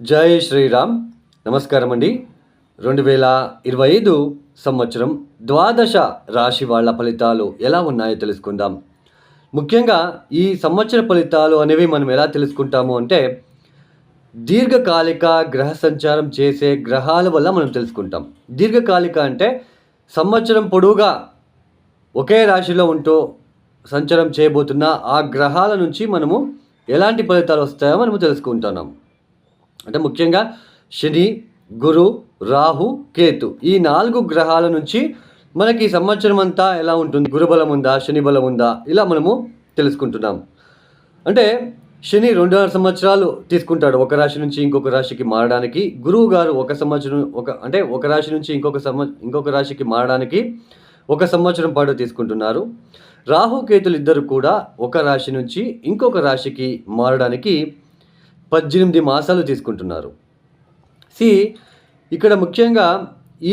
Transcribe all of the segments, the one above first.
జై శ్రీరామ్. నమస్కారం అండి. 2025 సంవత్సరం ద్వాదశ రాశి వాళ్ళ ఫలితాలు ఎలా ఉన్నాయో తెలుసుకుందాం. ముఖ్యంగా ఈ సంవత్సర ఫలితాలు అనేవి మనం ఎలా తెలుసుకుంటాము అంటే దీర్ఘకాలిక గ్రహ సంచారం చేసే గ్రహాల వల్ల మనం తెలుసుకుంటాం. దీర్ఘకాలిక అంటే సంవత్సరం పొడవుగా ఒకే రాశిలో ఉంటూ సంచారం చేయబోతున్న ఆ గ్రహాల నుంచి మనము ఎలాంటి ఫలితాలు వస్తాయో మనము తెలుసుకుంటున్నాం. అంటే ముఖ్యంగా శని, గురు, రాహు, కేతు ఈ 4 గ్రహాల నుంచి మనకి ఈ సంవత్సరం అంతా ఎలా ఉంటుంది, గురుబలం ఉందా, శని బలం ఉందా, ఇలా మనము తెలుసుకుంటున్నాం. అంటే శని 2.5 సంవత్సరాలు తీసుకుంటాడు ఒక రాశి నుంచి ఇంకొక రాశికి మారడానికి. గురువు గారు ఒక రాశి నుంచి ఇంకొక రాశికి మారడానికి 1 సంవత్సరం పాటు తీసుకుంటున్నారు. రాహు కేతులు ఇద్దరు కూడా ఒక రాశి నుంచి ఇంకొక రాశికి మారడానికి 18 మాసాలు తీసుకుంటున్నారు. ఇక్కడ ముఖ్యంగా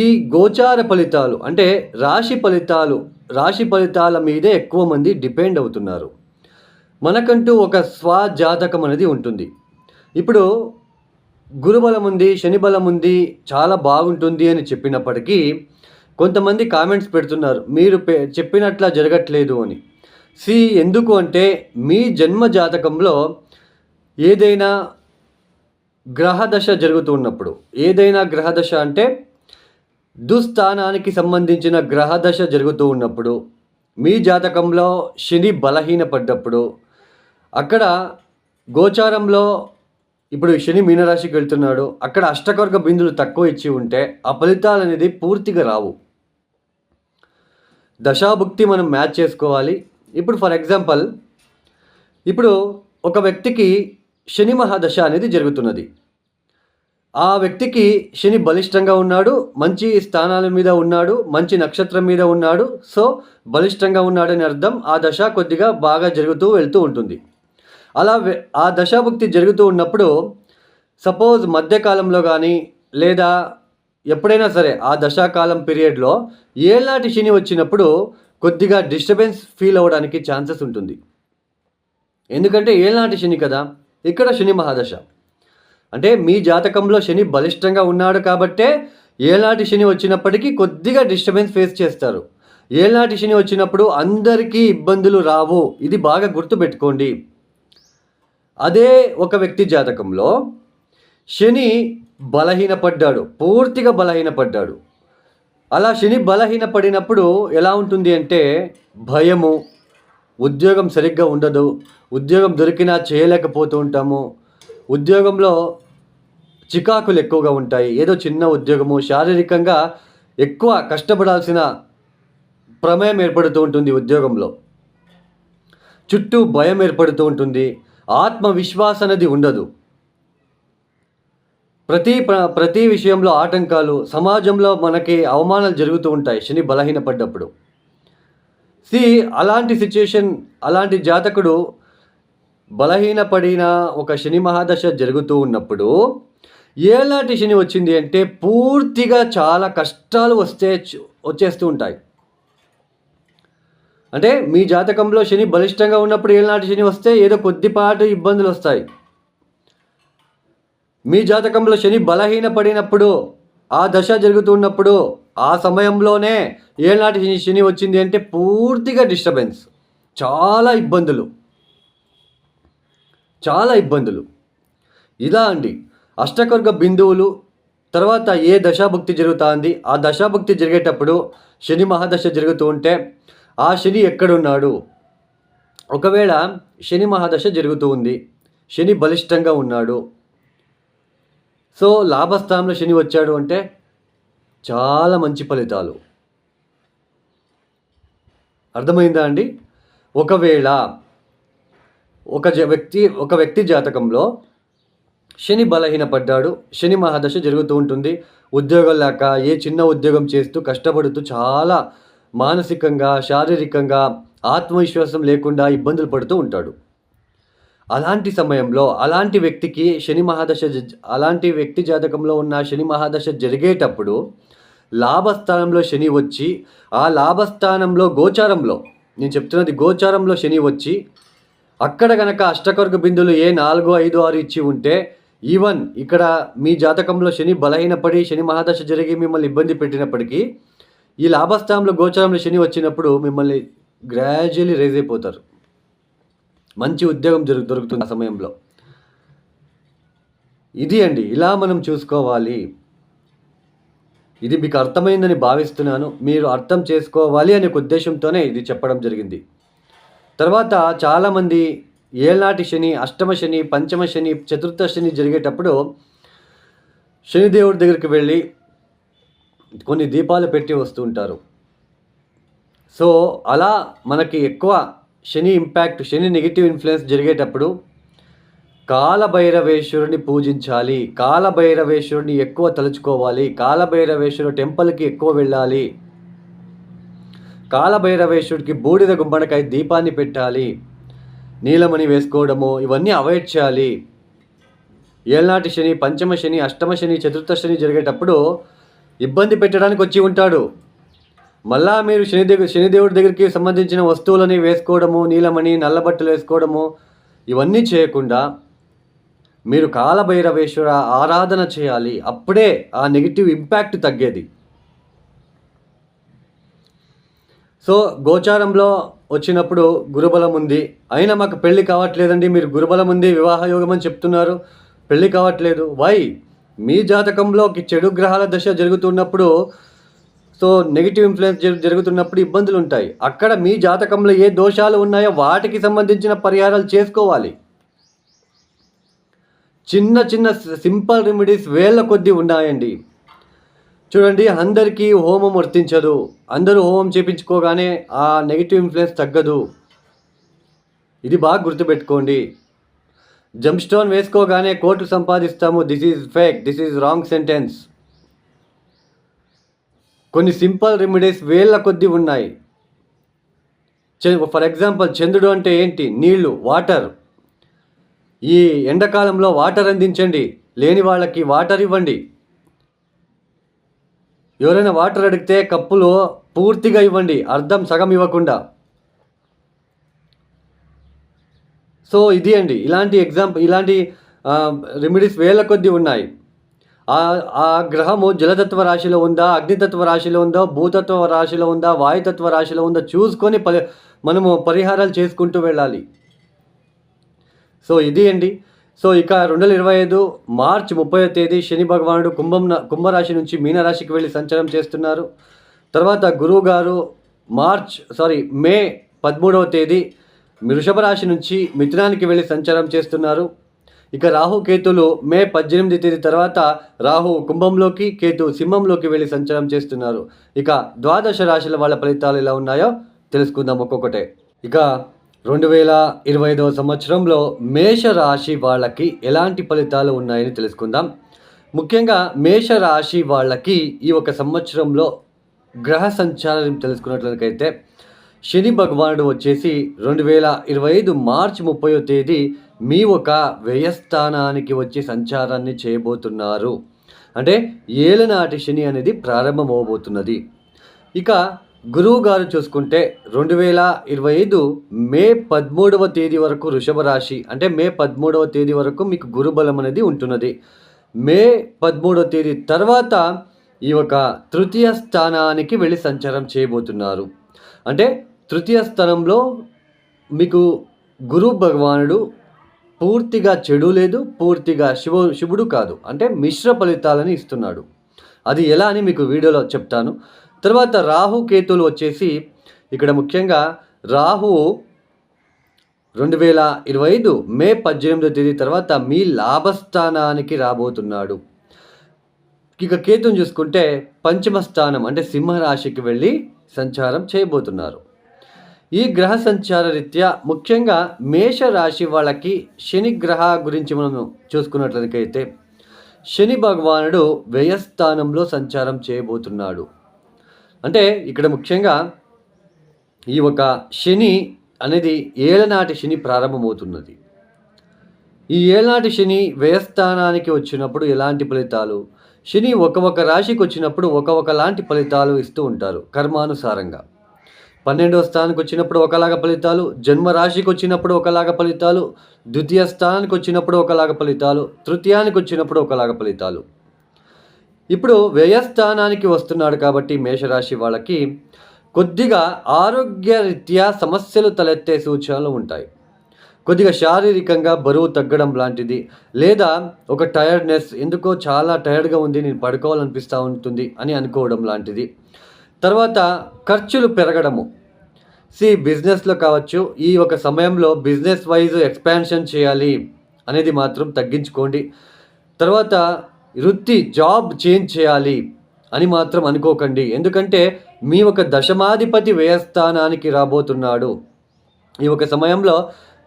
ఈ గోచార ఫలితాలు అంటే రాశి ఫలితాల మీదే ఎక్కువ మంది డిపెండ్ అవుతున్నారు. మనకంటూ ఒక స్వజాతకం అనేది ఉంటుంది. ఇప్పుడు గురుబలం ఉంది, శని బలం ఉంది, చాలా బాగుంటుంది అని చెప్పినప్పటికీ కొంతమంది కామెంట్స్ పెడుతున్నారు, మీరు చెప్పినట్లా జరగట్లేదు అని. ఎందుకు అంటే మీ జన్మ జాతకంలో ఏదైనా గ్రహదశ జరుగుతూ ఉన్నప్పుడు, ఏదైనా గ్రహదశ అంటే దుస్థానానికి సంబంధించిన గ్రహదశ జరుగుతూ ఉన్నప్పుడు, మీ జాతకంలో శని బలహీనపడ్డప్పుడు, అక్కడ గోచారంలో ఇప్పుడు శని మీనరాశికి వెళ్తున్నాడు, అక్కడ అష్టకవర్గ బిందులు తక్కువ ఇచ్చి ఉంటే ఆ ఫలితాలు అనేది పూర్తిగా రావు. దశాభుక్తి మనం మ్యాచ్ చేసుకోవాలి. ఇప్పుడు ఫర్ ఎగ్జాంపుల్, ఇప్పుడు ఒక వ్యక్తికి శని మహాదశ అనేది జరుగుతున్నది. ఆ వ్యక్తికి శని బలిష్టంగా ఉన్నాడు, మంచి స్థానాల మీద ఉన్నాడు, మంచి నక్షత్రం మీద ఉన్నాడు. సో బలిష్టంగా ఉన్నాడని అర్థం. ఆ దశ కొద్దిగా బాగా జరుగుతూ వెళ్తూ ఉంటుంది. అలా ఆ దశాభుక్తి జరుగుతూ ఉన్నప్పుడు సపోజ్ మధ్యకాలంలో కానీ లేదా ఎప్పుడైనా సరే ఆ దశాకాలం పీరియడ్లో ఏళ్ళనాటి శని వచ్చినప్పుడు కొద్దిగా డిస్టర్బెన్స్ ఫీల్ అవ్వడానికి ఛాన్సెస్ ఉంటుంది. ఎందుకంటే ఏళ్ళనాటి శని కదా, ఇక్కడ శని మహాదశ అంటే మీ జాతకంలో శని బలిష్టంగా ఉన్నాడు కాబట్టే ఏళ్ళనాటి శని వచ్చినప్పటికీ కొద్దిగా డిస్టర్బెన్స్ ఫేస్ చేస్తారు. ఏళ్ళనాటి శని వచ్చినప్పుడు అందరికీ ఇబ్బందులు రావు, ఇది బాగా గుర్తుపెట్టుకోండి. అదే ఒక వ్యక్తి జాతకంలో శని బలహీనపడ్డాడు, పూర్తిగా బలహీనపడ్డాడు. అలా శని బలహీనపడినప్పుడు ఎలా ఉంటుంది అంటే భయము, ఉద్యోగం సరిగ్గా ఉండదు, ఉద్యోగం దొరికినా చేయలేకపోతూ ఉంటాము, ఉద్యోగంలో చికాకులు ఎక్కువగా ఉంటాయి. ఏదో చిన్న ఉద్యోగము, శారీరకంగా ఎక్కువ కష్టపడాల్సిన ప్రమేయం ఏర్పడుతూ ఉంటుంది ఉద్యోగంలో, చుట్టూ భయం ఏర్పడుతూ ఉంటుంది, ఆత్మవిశ్వాసం అనేది ఉండదు, ప్రతి విషయంలో ఆటంకాలు, సమాజంలో మనకి అవమానాలు జరుగుతూ ఉంటాయి శని బలహీనపడ్డప్పుడు. అలాంటి సిచ్యుయేషన్, అలాంటి జాతకుడు బలహీనపడిన ఒక శని మహాదశ జరుగుతూ ఉన్నప్పుడు ఏళ్ళనాటి శని వచ్చింది అంటే పూర్తిగా చాలా కష్టాలు వచ్చేస్తూ ఉంటాయి. అంటే మీ జాతకంలో శని బలిష్టంగా ఉన్నప్పుడు ఏళ్ళనాటి శని వస్తే ఏదో కొద్దిపాటు ఇబ్బందులు వస్తాయి. మీ జాతకంలో శని బలహీనపడినప్పుడు, ఆ దశ జరుగుతున్నప్పుడు, ఆ సమయంలోనే ఏళ్ళనాటి శని వచ్చింది అంటే పూర్తిగా డిస్టర్బెన్స్, చాలా ఇబ్బందులు. ఇలా అండి అష్టకర్గ బిందువులు. తర్వాత ఏ దశాభుక్తి జరుగుతుంది, ఆ దశాభుక్తి జరిగేటప్పుడు శని మహాదశ జరుగుతూ ఉంటే ఆ శని ఎక్కడున్నాడు, ఒకవేళ శని మహాదశ జరుగుతూ ఉంది, శని బలిష్టంగా ఉన్నాడు, సో లాభస్థానంలో శని వచ్చాడు అంటే చాలా మంచి ఫలితాలు. అర్థమైందా అండి? ఒకవేళ ఒక వ్యక్తి జాతకంలో శని బలహీనపడ్డాడు, శని మహాదశ జరుగుతూ ఉంటుంది, ఉద్యోగం లేక ఏ చిన్న ఉద్యోగం చేస్తూ కష్టపడుతూ చాలా మానసికంగా, శారీరకంగా ఆత్మవిశ్వాసం లేకుండా ఇబ్బందులు పడుతూ ఉంటాడు. అలాంటి సమయంలో అలాంటి వ్యక్తి జాతకంలో ఉన్న శని మహాదశ జరిగేటప్పుడు లాభస్థానంలో శని వచ్చి, ఆ లాభస్థానంలో గోచారంలో శని వచ్చి అక్కడ గనక అష్టకర్గ బిందులు ఏ 4, 5, 6 ఇచ్చి ఉంటే ఈవెన్ ఇక్కడ మీ జాతకంలో శని బలహీనపడి శని మహాదశ జరిగి మిమ్మల్ని ఇబ్బంది పెట్టినప్పటికీ ఈ లాభస్థానంలో గోచారంలో శని వచ్చినప్పుడు మిమ్మల్ని గ్రాడ్యువల్లీ రైజ్ అయిపోతారు. మంచి ఉద్యోగం దొరుకుతుంది ఆ సమయంలో. ఇది అండి, ఇలా మనం చూసుకోవాలి. ఇది మీకు అర్థమైందని భావిస్తున్నాను. మీరు అర్థం చేసుకోవాలి అనే ఉద్దేశంతోనే ఇది చెప్పడం జరిగింది. తర్వాత చాలామంది ఏళ్ళనాటి శని, అష్టమ శని, పంచమ శని, చతుర్థ శని జరిగేటప్పుడు శనిదేవుడి దగ్గరికి వెళ్ళి కొన్ని దీపాలు పెట్టి వస్తూ ఉంటారు. సో అలా మనకి ఎక్కువ శని ఇంపాక్ట్, శని నెగిటివ్ ఇన్ఫ్లుయెన్స్ జరిగేటప్పుడు కాలభైరవేశ్వరుని పూజించాలి. కాలభైరవేశ్వరుని ఎక్కువ తలుచుకోవాలి. కాలభైరవేశ్వరుడు టెంపుల్కి ఎక్కువ వెళ్ళాలి. కాలభైరవేశ్వరుడికి బూడిద గుమ్మడికాయ దీపాన్ని పెట్టాలి. నీలమణి వేసుకోవడము ఇవన్నీ అవాయిడ్ చేయాలి. ఏళ్ళనాటి శని, పంచమ శని, అష్టమ శని, చతుర్థ శని జరిగేటప్పుడు ఇబ్బంది పెట్టడానికి వచ్చి ఉంటాడు. మళ్ళా మీరు శనిదేవుడి దగ్గరికి సంబంధించిన వస్తువులని వేసుకోవడము, నీలమణి, నల్లబట్టలు వేసుకోవడము ఇవన్నీ చేయకుండా మీరు కాలభైరవేశ్వర ఆరాధన చేయాలి. అప్పుడే ఆ నెగిటివ్ ఇంపాక్ట్ తగ్గేది. సో గోచారంలో వచ్చినప్పుడు గురుబలం ఉంది, అయినా మాకు పెళ్ళి కావట్లేదండి, మీరు గురుబలం ఉంది, వివాహ యోగం అని చెప్తున్నారు, పెళ్ళి కావట్లేదు. వై? మీ జాతకంలో చెడు గ్రహాల దశ జరుగుతున్నప్పుడు, సో నెగిటివ్ ఇన్ఫ్లుయెన్స్ జరుగుతున్నప్పుడు ఇబ్బందులు ఉంటాయి. అక్కడ మీ జాతకంలో ఏ దోషాలు ఉన్నాయో వాటికి సంబంధించిన పరిహారాలు చేసుకోవాలి. చిన్న చిన్న సింపుల్ రెమెడీస్ వేళ్ళ కొద్దీ ఉన్నాయండి. చూడండి, అందరికీ హోమం వర్తించదు. అందరూ హోమం చేయించుకోగానే ఆ నెగిటివ్ ఇన్ఫ్లుయెన్స్ తగ్గదు. ఇది బాగా గుర్తుపెట్టుకోండి. జంప్ స్టోన్ వేసుకోగానే కోర్టు సంపాదిస్తాము. This is fake, this is wrong sentence. కొన్ని సింపుల్ రెమెడీస్ వేళ్ళ కొద్దీ ఉన్నాయి. ఫర్ ఎగ్జాంపుల్, చంద్రుడు అంటే ఏంటి? నీళ్లు, వాటర్. ఈ ఎండాకాలంలో వాటర్ అందించండి. లేని వాళ్ళకి వాటర్ ఇవ్వండి. ఎవరైనా వాటర్ అడిగితే కప్పులో పూర్తిగా ఇవ్వండి, అర్థం సగం ఇవ్వకుండా. సో ఇది అండి, ఇలాంటి రెమెడీస్ వేల కొద్దీ ఉన్నాయి. ఆ గ్రహము జలతత్వ రాశిలో ఉందా, అగ్నితత్వ రాశిలో ఉందా, భూతత్వ రాశిలో ఉందా, వాయుతత్వ రాశిలో ఉందా చూసుకొని మనము పరిహారాలు చేసుకుంటూ వెళ్ళాలి. సో ఇది అండి. సో ఇక 2025 మార్చి 30వ తేదీ శని భగవానుడు కుంభరాశి నుంచి మీనరాశికి వెళ్ళి సంచారం చేస్తున్నారు. తర్వాత గురువు గారు మే 13వ తేదీ వృషభ రాశి నుంచి మిథునానికి వెళ్ళి సంచారం చేస్తున్నారు. ఇక రాహు కేతులు మే 18వ తేదీ తర్వాత రాహు కుంభంలోకి, కేతు సింహంలోకి వెళ్ళి సంచారం చేస్తున్నారు. ఇక ద్వాదశ రాశుల వాళ్ళ ఫలితాలు ఎలా ఉన్నాయో తెలుసుకుందాం ఒక్కొక్కటే. ఇక 2025వ సంవత్సరంలో మేషరాశి వాళ్ళకి ఎలాంటి ఫలితాలు ఉన్నాయని తెలుసుకుందాం. ముఖ్యంగా మేషరాశి వాళ్ళకి ఈ ఒక సంవత్సరంలో గ్రహ సంచారం తెలుసుకున్నట్లయితే శని భగవానుడు వచ్చేసి 2025 మార్చి 30వ తేదీ మీ ఒక వ్యయస్థానానికి వచ్చి సంచారాన్ని చేయబోతున్నారు. అంటే ఏలనాటి శని అనేది ప్రారంభమవబోతున్నది. ఇక గురువు గారు చూసుకుంటే 2025 మే 13వ తేదీ వరకు వృషభ రాశి, అంటే మే 13వ తేదీ వరకు మీకు గురుబలం అనేది ఉంటున్నది. మే 13వ తేదీ తర్వాత ఈ ఒక తృతీయ స్థానానికి వెళ్ళి సంచారం చేయబోతున్నారు. అంటే తృతీయ స్థానంలో మీకు గురు భగవానుడు పూర్తిగా చెడు లేదు, పూర్తిగా శుభుడు కాదు, అంటే మిశ్ర ఫలితాలని ఇస్తున్నాడు. అది ఎలా అని మీకు వీడియోలో చెప్తాను. తర్వాత రాహు కేతులు వచ్చేసి ఇక్కడ ముఖ్యంగా రాహువు 2025 మే 18వ తేదీ తర్వాత మీ లాభస్థానానికి రాబోతున్నాడు. ఇక కేతుని చూసుకుంటే పంచమ స్థానం అంటే సింహరాశికి వెళ్ళి సంచారం చేయబోతున్నారు. ఈ గ్రహ సంచార రీత్యా ముఖ్యంగా మేషరాశి వాళ్ళకి శని గ్రహ గురించి మనం చూసుకున్నట్లయితే శని భగవానుడు వ్యయస్థానంలో సంచారం చేయబోతున్నాడు. అంటే ఇక్కడ ముఖ్యంగా ఈ ఒక శని అనేది ఏళ్ళనాటి శని ప్రారంభమవుతున్నది. ఈ ఏళ్ళనాటి శని వ్యయస్థానానికి వచ్చినప్పుడు ఎలాంటి ఫలితాలు, శని ఒక రాశికి వచ్చినప్పుడు ఒకలాంటి ఫలితాలు ఇస్తూ ఉంటారు కర్మానుసారంగా. 12వ స్థానానికి వచ్చినప్పుడు ఒకలాగా ఫలితాలు, జన్మరాశికి వచ్చినప్పుడు ఒకలాగా ఫలితాలు, ద్వితీయ స్థానానికి వచ్చినప్పుడు ఒకలాగా ఫలితాలు, తృతీయానికి వచ్చినప్పుడు ఒకలాగా ఫలితాలు. ఇప్పుడు వ్యయస్థానానికి వస్తున్నాడు కాబట్టి మేషరాశి వాళ్ళకి కొద్దిగా ఆరోగ్యరీత్యా సమస్యలు తలెత్తే సూచనలు ఉంటాయి. కొద్దిగా శారీరకంగా బరువు తగ్గడం లాంటిది, లేదా ఒక టైర్డ్నెస్, ఎందుకో చాలా టైర్డ్గా ఉంది, నేను పడుకోవాలనిపిస్తూ ఉంటుంది అని అనుకోవడం లాంటిది. తర్వాత ఖర్చులు పెరగడము. బిజినెస్లో కావచ్చు, ఈ ఒక సమయంలో బిజినెస్ వైజ్ ఎక్స్పాన్షన్ చేయాలి అనేది మాత్రం తగ్గించుకోండి. తర్వాత జాబ్ చేంజ్ చేయాలి అని మాత్రం అనుకోకండి. ఎందుకంటే మీ ఒక దశమాధిపతి వ్యయస్థానానికి రాబోతున్నాడు. ఈ ఒక సమయంలో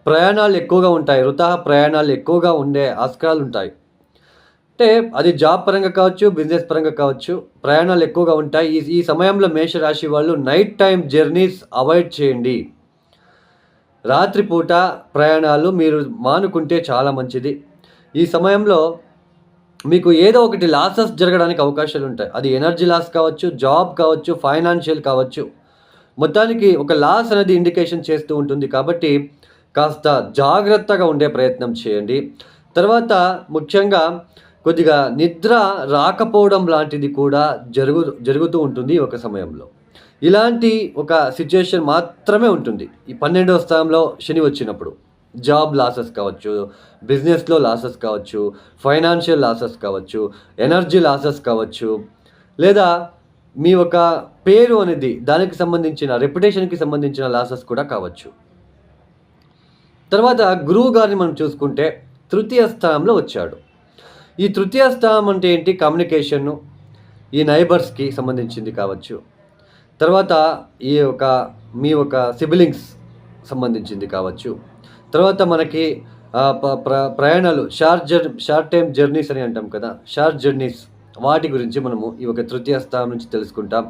ప్రయాణాలు ఎక్కువగా ఉంటాయి, వృథా ప్రయాణాలు ఎక్కువగా ఉండే ఆస్కారాలు ఉంటాయి. అంటే అది జాబ్ పరంగా కావచ్చు, బిజినెస్ పరంగా కావచ్చు, ప్రయాణాలు ఎక్కువగా ఉంటాయి. ఈ సమయంలో మేషరాశి వాళ్ళు నైట్ టైం జర్నీస్ అవాయిడ్ చేయండి. రాత్రిపూట ప్రయాణాలు మీరు మానుకుంటే చాలా మంచిది. ఈ సమయంలో మీకు ఏదో ఒకటి లాసెస్ జరగడానికి అవకాశాలు ఉంటాయి. అది ఎనర్జీ లాస్ కావచ్చు, జాబ్ కావచ్చు, ఫైనాన్షియల్ కావచ్చు. మొత్తానికి ఒక లాస్ అనేది ఇండికేషన్ చేస్తూ ఉంటుంది. కాబట్టి కాస్త జాగ్రత్తగా ఉండే ప్రయత్నం చేయండి. తర్వాత ముఖ్యంగా కొద్దిగా నిద్ర రాకపోవడం లాంటిది కూడా జరుగుతూ ఉంటుంది ఒక సమయంలో. ఇలాంటి ఒక సిచ్యుయేషన్ మాత్రమే ఉంటుంది ఈ 12వ స్థానంలో శని వచ్చినప్పుడు. జాబ్ లాసెస్ కావచ్చు, బిజినెస్లో లాసెస్ కావచ్చు, ఫైనాన్షియల్ లాసెస్ కావచ్చు, ఎనర్జీ లాసెస్ కావచ్చు, లేదా మీ ఒక పేరు అనేది దానికి సంబంధించిన రెప్యుటేషన్కి సంబంధించిన లాసెస్ కూడా కావచ్చు. తర్వాత గురువు గారిని మనం చూసుకుంటే తృతీయ స్థానంలో వచ్చాడు. ఈ తృతీయ స్థానం అంటే ఏంటి? కమ్యూనికేషన్ను, ఈ నైబర్స్కి సంబంధించింది కావచ్చు. తర్వాత మీ ఒక సిబ్లింగ్స్ సంబంధించింది కావచ్చు. తర్వాత మనకి ప్రయాణాలు, షార్ట్ టైం జర్నీస్ అని అంటాం కదా, షార్ట్ జర్నీస్, వాటి గురించి మనము ఈ ఒక తృతీయ స్థానం నుంచి తెలుసుకుంటాం.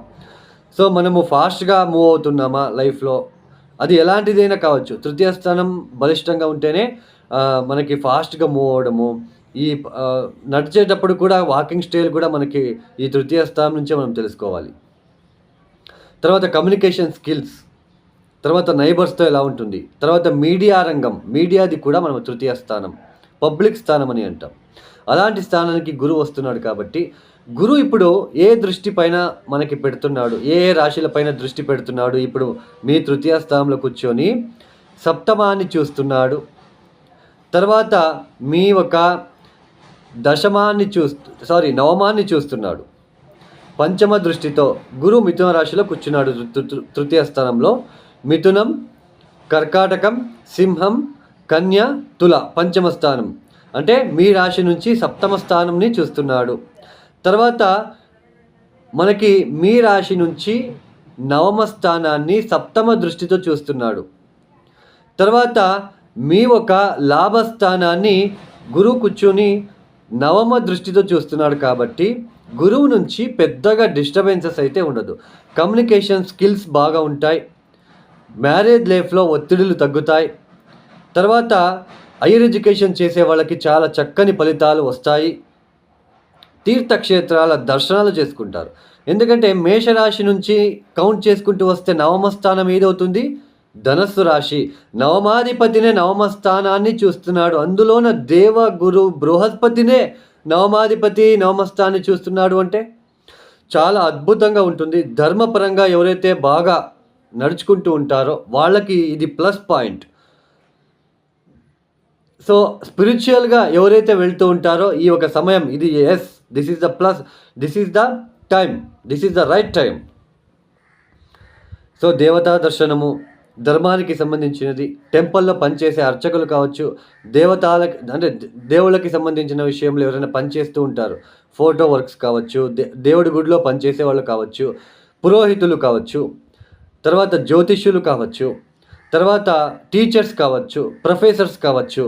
సో మనము ఫాస్ట్గా మూవ్ అవుతున్నామా లైఫ్లో, అది ఎలాంటిదైనా కావచ్చు. తృతీయ స్థానం బలిష్టంగా ఉంటేనే మనకి ఫాస్ట్గా మూవ్ అవ్వడము, ఈ నడిచేటప్పుడు కూడా వాకింగ్ స్టైల్ కూడా మనకి ఈ తృతీయ స్థానం నుంచే మనం తెలుసుకోవాలి. తర్వాత కమ్యూనికేషన్ స్కిల్స్, తర్వాత నైబర్స్తో ఎలా ఉంటుంది, తర్వాత మీడియా రంగం, మీడియాది కూడా మనం తృతీయ స్థానం, పబ్లిక్ స్థానం అని అంటాం. అలాంటి స్థానానికి గురువు వస్తున్నాడు కాబట్టి గురువు ఇప్పుడు ఏ దృష్టి పైన మనకి పెడుతున్నాడు, ఏ రాశుల పైన దృష్టి పెడుతున్నాడు? ఇప్పుడు మీ తృతీయ స్థానంలో కూర్చొని సప్తమాన్ని చూస్తున్నాడు. తర్వాత మీ ఒక నవమాన్ని చూస్తున్నాడు. పంచమ దృష్టితో గురువు మిథున రాశిలో కూర్చున్నాడు. తృతీయ స్థానంలో మిథునం, కర్కాటకం, సింహం, కన్య, తుల పంచమ స్థానం, అంటే మీ రాశి నుంచి సప్తమ స్థానంని చూస్తున్నాడు. తర్వాత మనకి మీ రాశి నుంచి నవమ స్థానాన్ని సప్తమ దృష్టితో చూస్తున్నాడు. తర్వాత మీ ఒక లాభస్థానాన్ని గురువు కూర్చొని నవమ దృష్టితో చూస్తున్నాడు. కాబట్టి గురువు నుంచి పెద్దగా డిస్టర్బెన్సెస్ అయితే ఉండదు. కమ్యూనికేషన్ స్కిల్స్ బాగా ఉంటాయి. మ్యారేజ్ లైఫ్లో ఒత్తిడులు తగ్గుతాయి. తర్వాత హైయర్ ఎడ్యుకేషన్ చేసే వాళ్ళకి చాలా చక్కని ఫలితాలు వస్తాయి. తీర్థక్షేత్రాల దర్శనాలు చేసుకుంటారు. ఎందుకంటే మేషరాశి నుంచి కౌంట్ చేసుకుంటూ వస్తే నవమ స్థానం ఏదవుతుంది? ధనస్సు రాశి. నవమాధిపతినే నవమ స్థానాన్ని చూస్తున్నాడు. అందులోన దేవ గురు బృహస్పతినే నవమాధిపతి నవమ స్థానాన్ని చూస్తున్నాడు అంటే చాలా అద్భుతంగా ఉంటుంది. ధర్మపరంగా ఎవరైతే బాగా నడుచుకుంటూ ఉంటారో వాళ్ళకి ఇది ప్లస్ పాయింట్. సో స్పిరిచువల్గా ఎవరైతే వెళ్తూ ఉంటారో ఈ ఒక సమయం ఇది this is the plus, this is the time, this is the right time. So దేవతా దర్శనము, ధర్మానికి సంబంధించినది, టెంపుల్లో పనిచేసే అర్చకులు కావచ్చు, దేవుళ్ళకి సంబంధించిన విషయంలో ఎవరైనా పనిచేస్తూ ఉంటారు, ఫోటో వర్క్స్ కావచ్చు, దేవుడి గుడిలో పనిచేసే వాళ్ళు కావచ్చు, పురోహితులు కావచ్చు, తర్వాత జ్యోతిష్యులు కావచ్చు, తర్వాత టీచర్స్ కావచ్చు, ప్రొఫెసర్స్ కావచ్చు,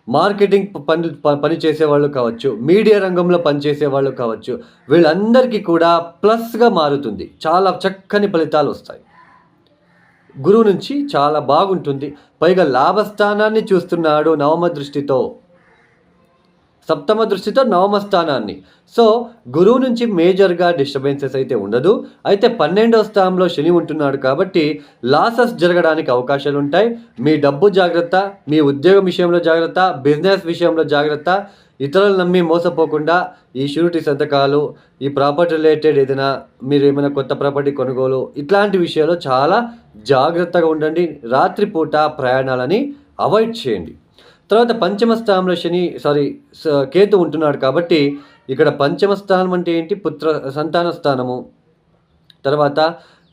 మార్కెటింగ్ పని చేసేవాళ్ళు కావచ్చు, మీడియా రంగంలో పనిచేసే వాళ్ళు కావచ్చు, వీళ్ళందరికీ కూడా ప్లస్గా మారుతుంది. చాలా చక్కని ఫలితాలు వస్తాయి. గురువు నుంచి చాలా బాగుంటుంది. పైగా లాభస్థానాన్ని చూస్తున్నాడు నవమ దృష్టితో. సప్తమ దృష్టితో నవమ స్థానాన్ని. సో గురువు నుంచి మేజర్గా డిస్టర్బెన్సెస్ అయితే ఉండదు. అయితే 12వ స్థానంలో శని ఉంటున్నాడు కాబట్టి లాసెస్ జరగడానికి అవకాశాలు ఉంటాయి. మీ డబ్బు జాగ్రత్త, మీ ఉద్యోగం విషయంలో జాగ్రత్త, బిజినెస్ విషయంలో జాగ్రత్త. ఇతరులు నమ్మి మోసపోకుండా ఈ షూరిటీ సంతకాలు, ఈ ప్రాపర్టీ రిలేటెడ్ ఏదైనా మీరు ఏమైనా కొత్త ప్రాపర్టీ కొనుగోలు ఇట్లాంటి విషయాల్లో చాలా జాగ్రత్తగా ఉండండి. రాత్రిపూట ప్రయాణాలని అవాయిడ్ చేయండి. తర్వాత పంచమ స్థానంలో కేతు ఉంటున్నాడు కాబట్టి ఇక్కడ పంచమ స్థానం అంటే ఏంటి? సంతాన స్థానము. తర్వాత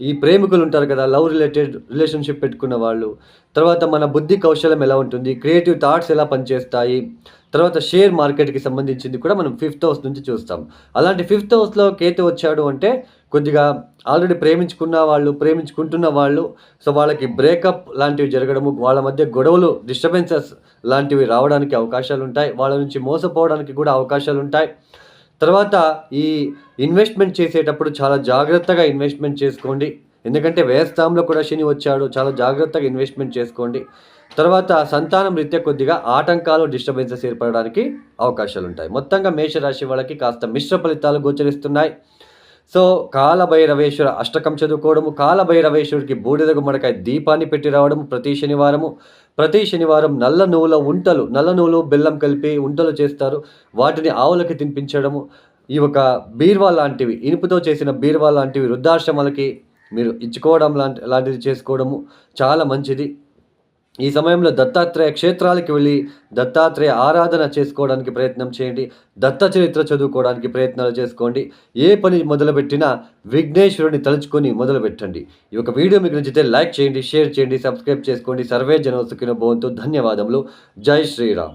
ఈ ప్రేమికులు ఉంటారు కదా, లవ్ రిలేషన్షిప్ పెట్టుకున్న వాళ్ళు. తర్వాత మన బుద్ధి కౌశలం ఎలా ఉంటుంది, క్రియేటివ్ థాట్స్ ఎలా పనిచేస్తాయి. తర్వాత షేర్ మార్కెట్కి సంబంధించింది కూడా మనం 5th హౌస్ నుంచి చూస్తాం. అలాంటి 5th హౌస్లో కేతు వచ్చాడు అంటే కొద్దిగా ఆల్రెడీ ప్రేమించుకుంటున్న వాళ్ళు, సో వాళ్ళకి బ్రేకప్ లాంటివి జరగడము, వాళ్ళ మధ్య గొడవలు, డిస్టర్బెన్సెస్ లాంటివి రావడానికి అవకాశాలు ఉంటాయి. వాళ్ళ నుంచి మోసపోవడానికి కూడా అవకాశాలు ఉంటాయి. తర్వాత ఈ ఇన్వెస్ట్మెంట్ చేసేటప్పుడు చాలా జాగ్రత్తగా ఇన్వెస్ట్మెంట్ చేసుకోండి. ఎందుకంటే వ్యయస్థానంలో కూడా శని వచ్చాడు, చాలా జాగ్రత్తగా ఇన్వెస్ట్మెంట్ చేసుకోండి. తర్వాత సంతానం రీత్యా కొద్దిగా ఆటంకాలు, డిస్టర్బెన్సెస్ ఏర్పడడానికి అవకాశాలు ఉంటాయి. మొత్తంగా మేషరాశి వాళ్ళకి కాస్త మిశ్ర ఫలితాలు గోచరిస్తున్నాయి. సో కాలభైరవేశ్వర అష్టకం చదువుకోవడము, కాలభైరవేశ్వరుడికి బూడిద గుమ్మడికాయ దీపాన్ని పెట్టి రావడము ప్రతి శనివారం నల్ల నువ్వులు బెల్లం కలిపి ఉంటలు చేస్తారు. వాటిని ఆవులకి తినిపించడము, ఈ ఒక బీర్వా లాంటివి, ఇనుపుతో చేసిన బీర్వా లాంటివి వృద్ధాశ్రమాలకి మీరు ఇచ్చుకోవడం లాంటిది చేసుకోవడము చాలా మంచిది. ఈ సమయంలో దత్తాత్రేయ క్షేత్రాలకు వెళ్ళి దత్తాత్రేయ ఆరాధన చేసుకోవడానికి ప్రయత్నం చేయండి. దత్త చరిత్ర చదువుకోవడానికి ప్రయత్నాలు చేసుకోండి. ఏ పని మొదలుపెట్టినా విఘ్నేశ్వరుని తలుచుకొని మొదలుపెట్టండి. ఈ ఒక వీడియో మీకు నచ్చితే లైక్ చేయండి, షేర్ చేయండి, సబ్స్క్రైబ్ చేసుకోండి. సర్వే జన సుఖినో భవంతు. ధన్యవాదములు. జై శ్రీరామ్.